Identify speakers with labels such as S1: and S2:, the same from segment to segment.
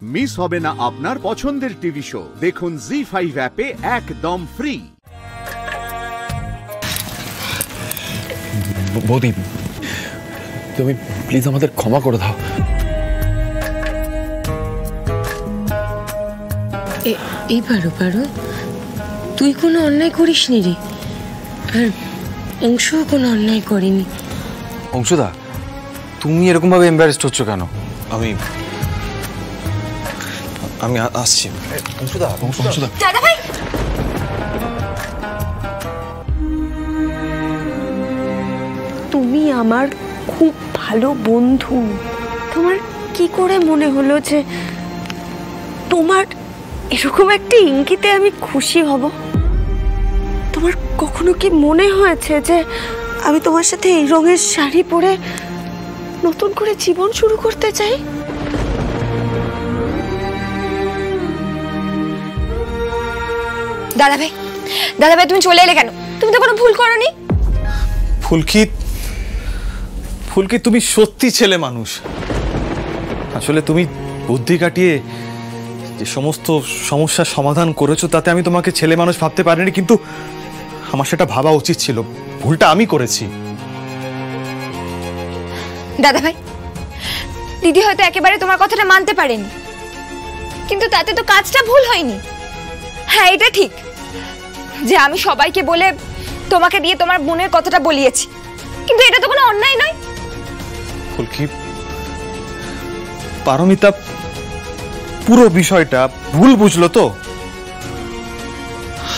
S1: Miss হবে না আপনার পছন্দের টিভি শো। দেখুন জি5 অ্যাপে একদম ফ্রি।
S2: বৌদি, তুমি প্লিজ আমাদের ক্ষমা করে দাও।
S3: এই পারো পারো, তুই কোনো অন্যায় করিসনি রে, আর অংশও কোনো অন্যায় করেনি।
S2: অংশুদা, তুমি এরকম ভাবে এম্বারেসড হচ্ছ কেন? আমি আসছি। অংশুদা, অংশুদা,
S3: দাদা ভাই,
S4: তুমি আমার খুব ভালো বন্ধু। তোমার কি করে মনে হলো যে তোমার এরকম একটা ইঙ্গিতে আমি খুশি হব? তোমার কখনো কি মনে হয়েছে যে আমি তোমার সাথে এই রঙের শাড়ি পরে নতুন করে জীবন শুরু করতে চাই?
S3: দাদা ভাই, দাদা ভাই, তুমি চলে এলে কেন? তুমি তো কোনো ভুল করোনি।
S5: ফুলকি, তুমি সত্যি ছেলে মানুষ। আসলে তুমি বুদ্ধি কাটিয়ে যে সমস্ত সমস্যার সমাধান করেছো, তাতে আমি তোমাকে ছেলে মানুষ ভাবতে পারিনি, কিন্তু আমার সেটা ভাবা উচিত ছিল। ভুলটা আমি করেছি।
S3: দাদা ভাই, দিদি হয়তো একেবারে তোমার কথাটা মানতে পারেনি, কিন্তু তাতে তো কাজটা ভুল হয়নি। হ্যাঁ, এটা ঠিক যে আমি সবাইকে বলে তোমাকে দিয়ে তোমার বোনের কথাটা বলিয়েছি, কিন্তু এটা তো কোনো অন্যায় নয়।
S5: ফুলকি, পারমিতা পুরো বিষয়টা ভুল বুঝলো তো।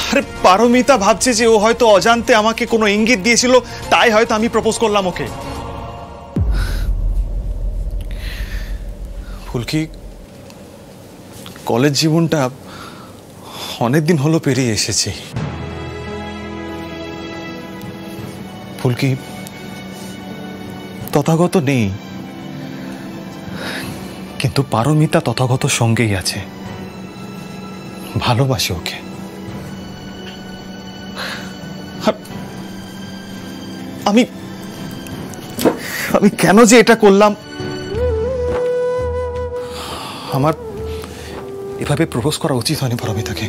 S5: আরে পারমিতা ভাবছে যে ও হয়তো অজান্তে আমাকে কোনো ইঙ্গিত দিয়েছিল, তাই হয়তো আমি প্রপোজ করলাম ওকে। ফুলকি, কলেজ জীবনটা অনেকদিন হলো পেরিয়ে এসেছি। ফুলকি, তথাগত নেই, কিন্তু পারমিতা তথাগত সঙ্গেই আছে। ভালোবাসি ওকে। আমি আমি কেন যে এটা করলাম? আমার এভাবে প্রপোজ করা উচিত হয়নি পারমিতাকে।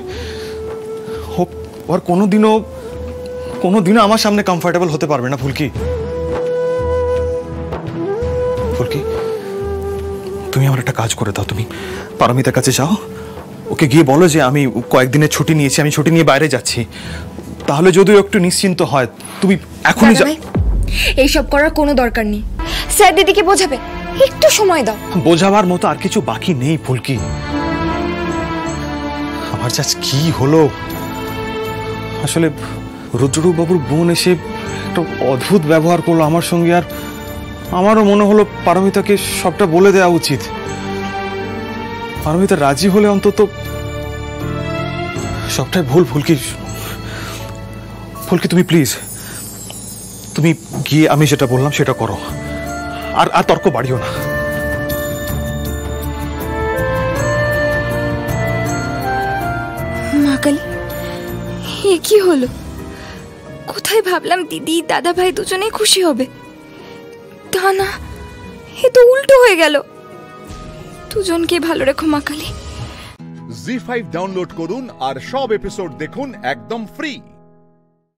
S5: আর কোনোদিনও আমার সামনে কমফর্টেবল হতে পারবে না। ফুলকি, তুমি আমার একটা কাজ করে দাও। তুমি পারমিতার কাছে যাও, ওকে গিয়ে বলো যে আমি কয়েকদিনের ছুটি নিয়েছি, আমি ছুটি নিয়ে বাইরে যাচ্ছি। তাহলে যদিও একটু নিশ্চিন্ত হয়। তুমি এখনই যাও।
S3: এইসব করার কোনো দরকার নেই, স্যার দিদিকে বোঝাবে, একটু সময় দাও।
S5: বোঝাবার মতো আর কিছু বাকি নেই ফুলকি। আমার জাস্ট কি হলো, আসলে রুদ্ররূপ বাবুর বোন এসে একটা অদ্ভুত ব্যবহার করলো আমার সঙ্গে, আর আমারও মনে হলো পারমিতাকে সবটা বলে দেওয়া উচিত। পারমিতা রাজি হলে অন্তত সবটাই ভুল। ফুলকি, তুমি প্লিজ, তুমি গিয়ে আমি যেটা বললাম সেটা করো, আর তর্ক বাড়িও না।
S3: মা কালী, এ কি হলো? কোথায় ভাবলাম দিদি দাদা ভাই দুজনেই খুশি হবে, তা না, এ তো উল্টো হয়ে গেল। দুজনকে ভালো রেখো মা কালী।
S1: জি5 ডাউনলোড করুন আর সব এপিসোড দেখুন একদম ফ্রি।